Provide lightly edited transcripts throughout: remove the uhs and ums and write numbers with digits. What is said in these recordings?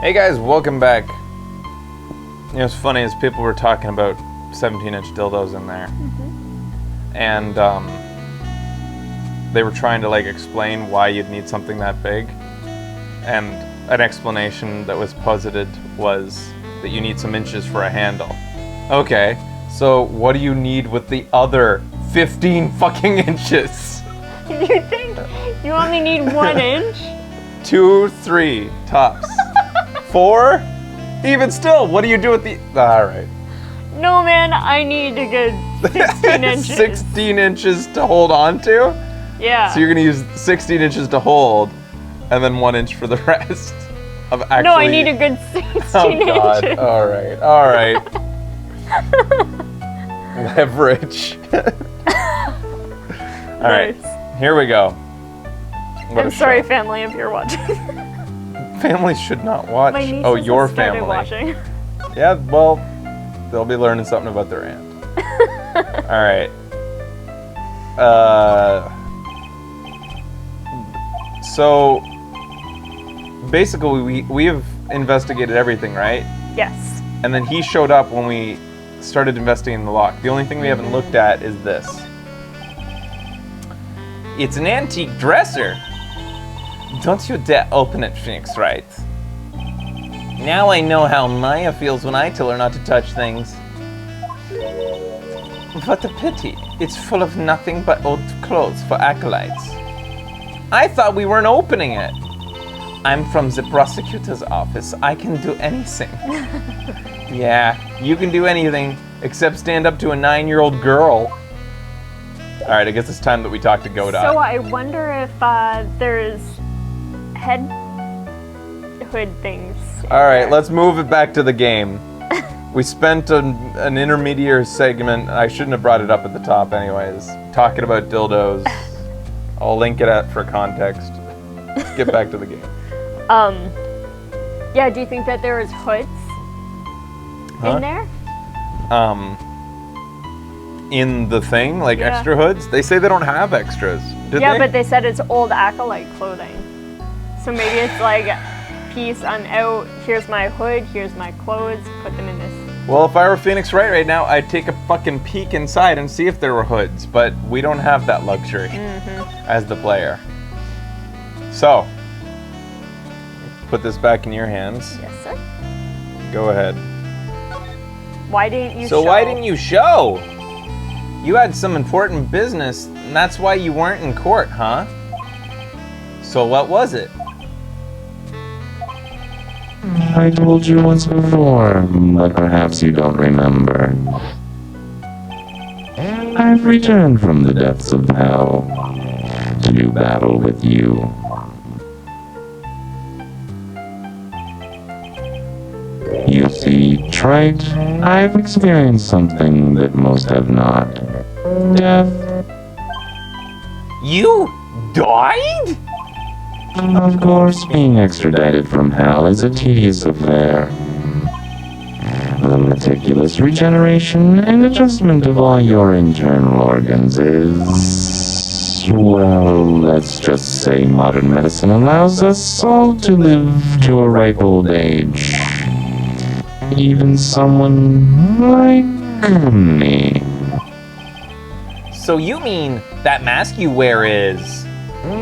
Hey guys, welcome back. You know, what's funny is people were talking about 17-inch dildos in there. And they were trying to like explain why you'd need something that big. And an explanation that was posited was that you need some inches for a handle. Okay, so what do you need with the other 15 fucking inches? You think you only need 1 inch? 2, 3 tops. 4? Even still, what do you do with the... Alright. No, man, I need a good 16 inches. 16 inches to hold on to? Yeah. So you're going to use 16 inches to hold, and then 1 inch for the rest of actually... No, I need a good 16 God. inches. Alright. Leverage. Alright, Nice. here we go. What I'm a sorry, show. family, if you're watching. Families should not watch. My nieces Oh, your have started family. watching. Yeah, well, they'll be learning something about their aunt. Alright. So, basically, we have investigated everything, right? Yes. And then he showed up when we started investigating the lock. The only thing we haven't looked at is this. It's an antique dresser. Don't you dare open it, Phoenix Wright. Now I know how Maya feels when I tell her not to touch things. What a pity. It's full of nothing but old clothes for acolytes. I thought we weren't opening it. I'm from the prosecutor's office. I can do anything. Yeah, you can do anything except stand up to a 9-year-old girl. Alright, I guess it's time that we talk to Godot. So I wonder if there's head hood things. Alright, let's move it back to the game. We spent an intermediate segment, I shouldn't have brought it up at the top anyways, talking about dildos. I'll link it for context. Let's get back to the game. Yeah, do you think that there is hoods in there? In the thing, like Yeah. extra hoods? They say they don't have extras. Did Yeah, they? but they said it's old acolyte clothing. So maybe it's like, peace, I'm out, here's my hood, here's my clothes, put them in this. Well, if I were Phoenix Wright right now, I'd take a fucking peek inside and see if there were hoods, but we don't have that luxury as the player. So, put this back in your hands. Yes, sir. Go ahead. Why didn't you So show? why didn't you show? You had some important business, and that's why you weren't in court, huh? So what was it? I told you once before, but perhaps you don't remember. I've returned from the depths of hell to do battle with you. You see, Trite, I've experienced something that most have not. Death. You died? Of course, being extradited from hell is a tedious affair. The meticulous regeneration and adjustment of all your internal organs is... well, let's just say modern medicine allows us all to live to a ripe old age. Even someone like me. So you mean that mask you wear is...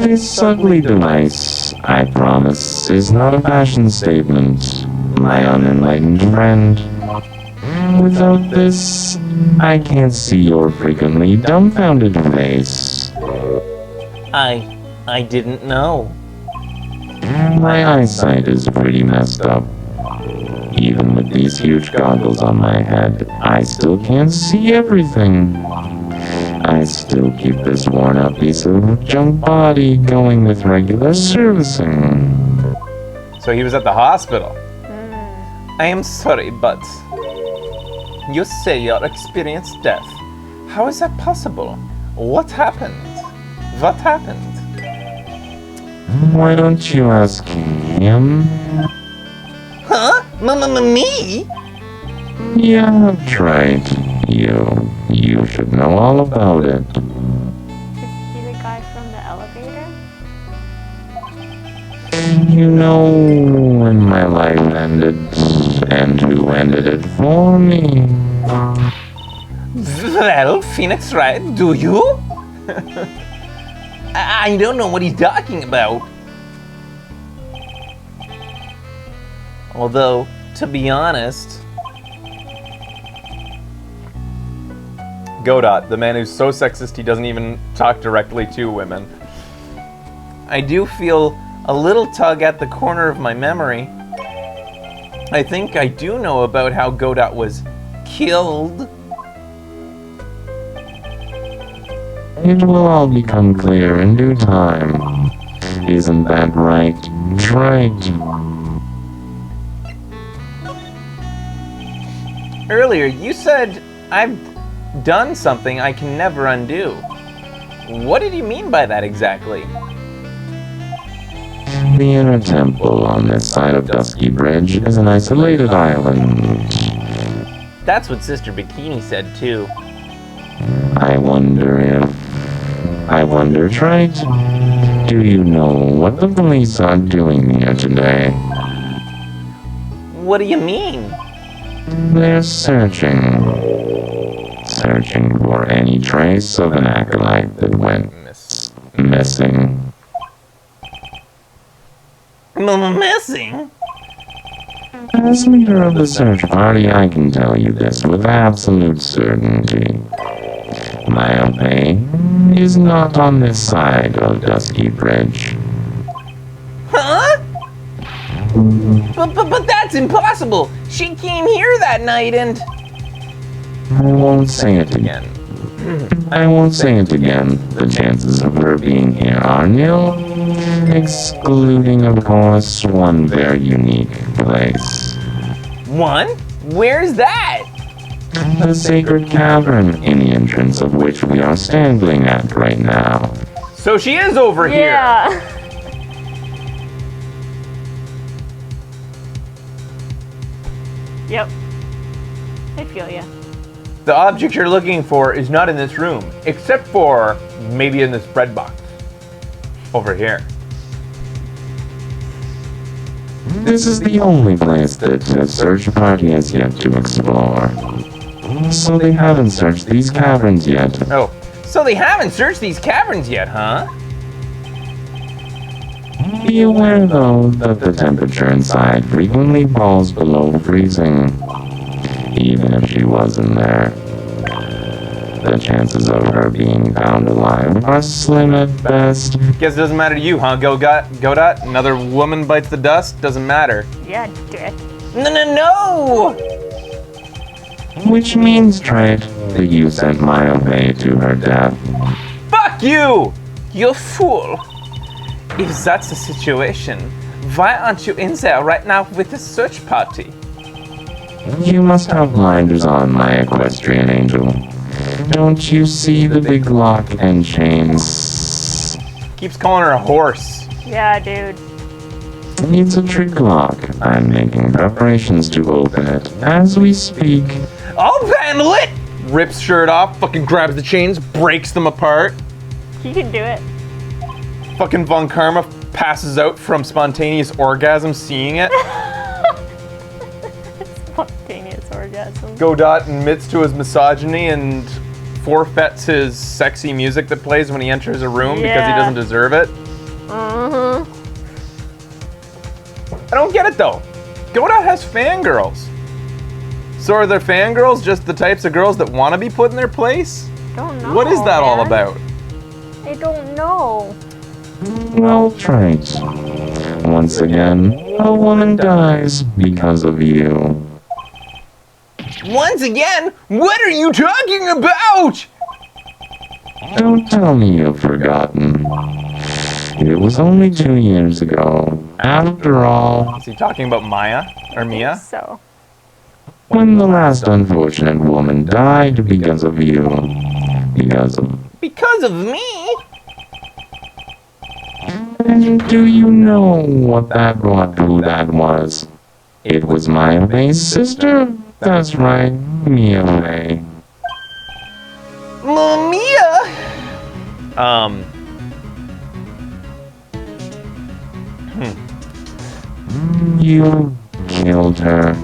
This ugly device, I promise, is not a fashion statement, my unenlightened friend. Without this, I can't see your frequently dumbfounded face. I didn't know. My eyesight is pretty messed up. Even with these huge goggles on my head, I still can't see everything. I still keep this worn-out piece of junk body going with regular servicing. So he was at the hospital. I am sorry, but... you say you experienced death. How is that possible? What happened? What happened? Why don't you ask him? Huh? Me? Yeah, that's right. You should know all about it. Is he the guy from the elevator? You know when my life ended and who ended it for me. Well, Phoenix Wright, do you? I don't know what he's talking about. Although, to be honest... Godot, the man who's so sexist he doesn't even talk directly to women. I do feel a little tug at the corner of my memory. I think I do know about how Godot was killed. It will all become clear in due time. Isn't that right? Right. Earlier, you said I've done something I can never undo. What did you mean by that exactly? The inner temple on this side of Dusky Bridge is an isolated island. That's what Sister Bikini said too. I wonder, Trite, do you know what the police are doing here today? What do you mean? They're searching for any trace of an acolyte that went missing. Missing? As leader of the search party, I can tell you this with absolute certainty. Myope is not on this side of Dusky Bridge. Huh? But that's impossible! She came here that night and... I won't say it again. The chances of her being here are nil, excluding, of course, one very unique place. One? Where's that? The sacred cavern, in the entrance of which we are standing at right now. So she is over here! Yeah. Yep. I feel ya. The object you're looking for is not in this room, except for maybe in this bread box. Over here. This is the only place that the search party has yet to explore. So they haven't searched these caverns yet. Oh, so they haven't searched these caverns yet, huh? Be aware, though, that the temperature inside frequently falls below freezing. Even if she wasn't there, the chances of her being found alive are slim at best. Guess it doesn't matter to you, huh, Godot? Another woman bites the dust? Doesn't matter. Yeah, dick. No! Which means, Trite, that you sent Myope to her death. Fuck you! You fool! If that's the situation, why aren't you in there right now with the search party? You must have blinders on, my equestrian angel. Don't you see the big lock and chains? Keeps calling her a horse. Yeah, dude. It's a trick lock. I'm making preparations to open it as we speak. I'll handle it! Rips shirt off, fucking grabs the chains, breaks them apart. He can do it. Fucking Von Karma passes out from spontaneous orgasm seeing it. Spontaneous orgasm. Godot admits to his misogyny and forfeits his sexy music that plays when he enters a room because he doesn't deserve it. Uh-huh. I don't get it though. Godot has fangirls. So are their fangirls just the types of girls that want to be put in their place? Don't know. What is that all man. about? I don't know. Well, Trite. Once again, a woman dies because of you. Once again? What are you talking about? Don't tell me you've forgotten. It was only 2 years ago, after all, Is he talking about Maya? Or Mia? So. when the last unfortunate woman died because of you. Because of me? And do you know who that was? It was Myope's sister. That's right, Myope. Mia? You killed her.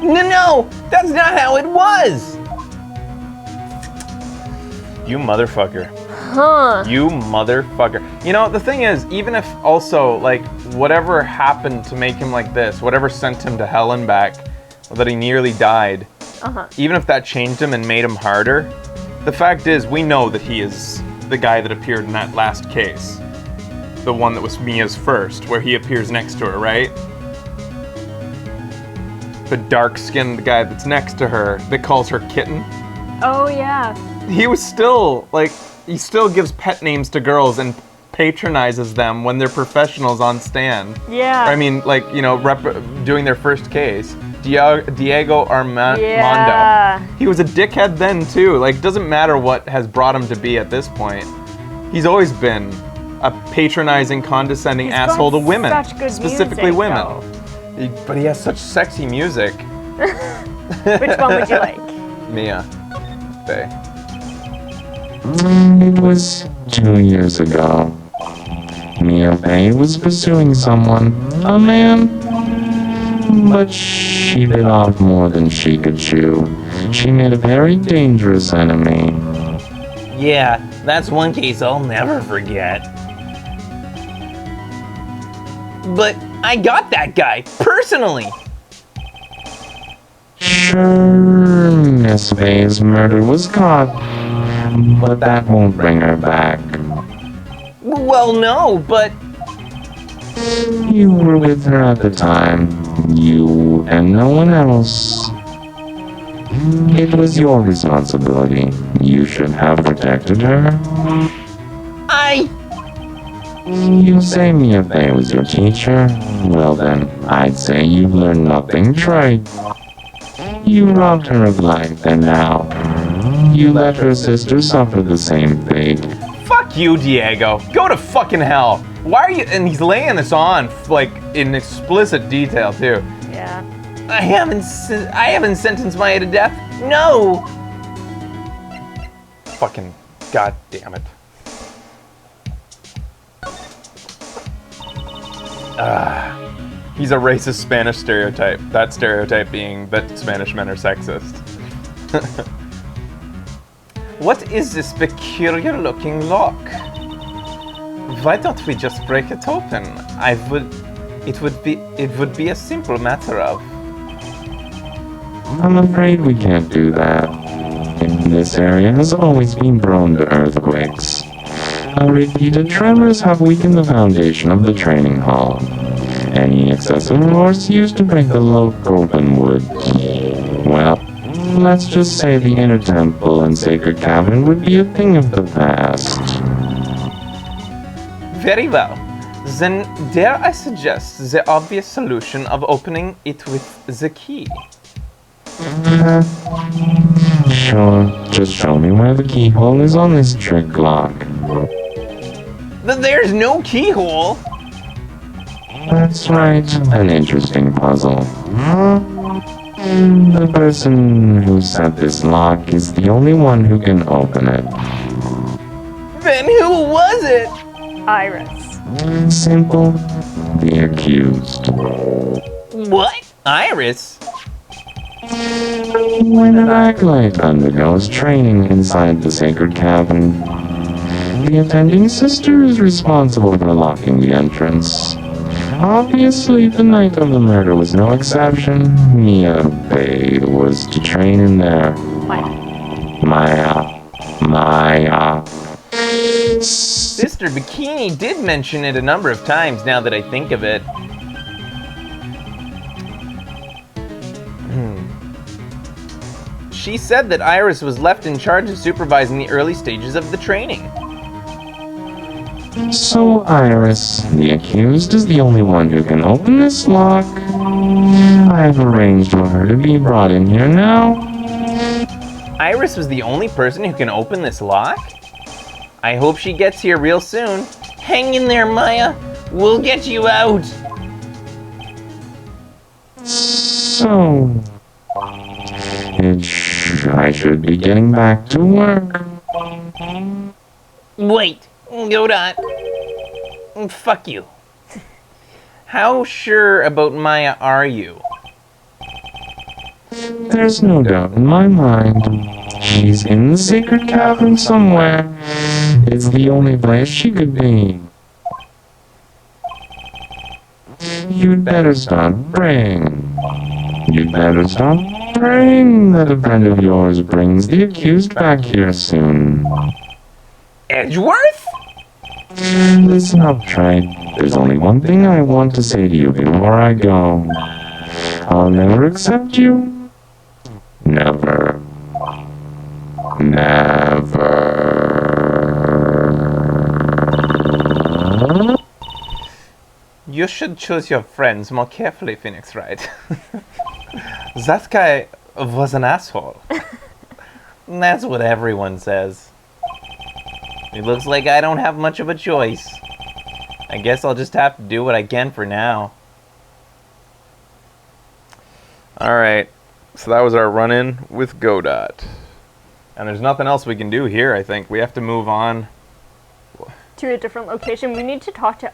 No, that's not how it was! You motherfucker. Huh. You motherfucker. You know, the thing is, even if also, like, whatever happened to make him like this, whatever sent him to hell and back, that he nearly died, even if that changed him and made him harder, the fact is, we know that he is the guy that appeared in that last case. The one that was Mia's first, where he appears next to her, right? The dark-skinned guy that's next to her, that calls her Kitten. Oh, yeah. He was still, like, he still gives pet names to girls and patronizes them when they're professionals on stand. Yeah. I mean, like, you know, doing their first case. Diego Armando. Yeah. He was a dickhead then, too. Like, doesn't matter what has brought him to be at this point. He's always been a patronizing, condescending He's asshole to got women. such good specifically music, women. though. But he has such sexy music. Which one would you like? Mia. Faye. It was 2 years ago. Mia Fey was pursuing someone, a man, but she bit off more than she could chew. She made a very dangerous enemy. Yeah, that's one case I'll never forget. But I got that guy, personally! Sure, Miss Fey's murder was caught, but that won't bring her back. Well, no, but... You were with her at the time. You and no one else. It was your responsibility. You should have protected her. You say Mia Fey was your teacher? Well then, I'd say you've learned nothing trite. You robbed her of life, and now you let her sister suffer the same fate. Fuck you, Diego. Go to fucking hell. Why are you... And he's laying this on, like, in explicit detail, too. Yeah. I haven't sentenced Maya to death. No! Fucking god damn it. He's a racist Spanish stereotype. That stereotype being that Spanish men are sexist. What is this peculiar looking lock? Why don't we just break it open? It would be a simple matter of... I'm afraid we can't do that. This area has always been prone to earthquakes. Repeated tremors have weakened the foundation of the training hall. Any excessive force used to break the lock open would... Well, let's just say the inner temple and sacred cavern would be a thing of the past. Very well. Then dare I suggest the obvious solution of opening it with the key? Sure, just show me where the keyhole is on this trick lock. There's no keyhole! That's right, an interesting puzzle. The person who set this lock is the only one who can open it. Then who was it? Iris. Simple, the accused. What? Iris? When an acolyte undergoes training inside the sacred cavern, the attending sister is responsible for locking the entrance. Obviously, the night of the murder was no exception. Mia Fey was to train in there. Maya. Sister Bikini did mention it a number of times now that I think of it. She said that Iris was left in charge of supervising the early stages of the training. So Iris, the accused, is the only one who can open this lock. I've arranged for her to be brought in here now. Iris was the only person who can open this lock? I hope she gets here real soon. Hang in there, Maya. We'll get you out. So... I should be getting back to work. Wait, hold on. Fuck you. How sure about Maya are you? There's no doubt in my mind. She's in the sacred cavern somewhere. It's the only place she could be. You'd better start praying. You'd better start praying that a friend of yours brings the accused back here soon. Edgeworth? Listen up, Wright. There's only one thing I want to say to you before I go. I'll never accept you. Never. Never. You should choose your friends more carefully, Phoenix Wright. That guy was an asshole. That's what everyone says. It looks like I don't have much of a choice. I guess I'll just have to do what I can for now. Alright, so that was our run-in with Godot. And there's nothing else we can do here, I think. We have to move on. To a different location. We need to talk to...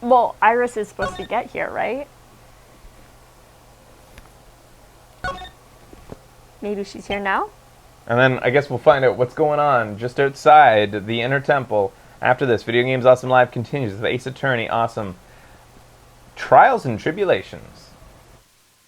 Well, Iris is supposed to get here, right? Maybe she's here now? And then I guess we'll find out what's going on just outside the Inner Temple. After this, Video Games Awesome Live continues with Ace Attorney Awesome Trials and Tribulations.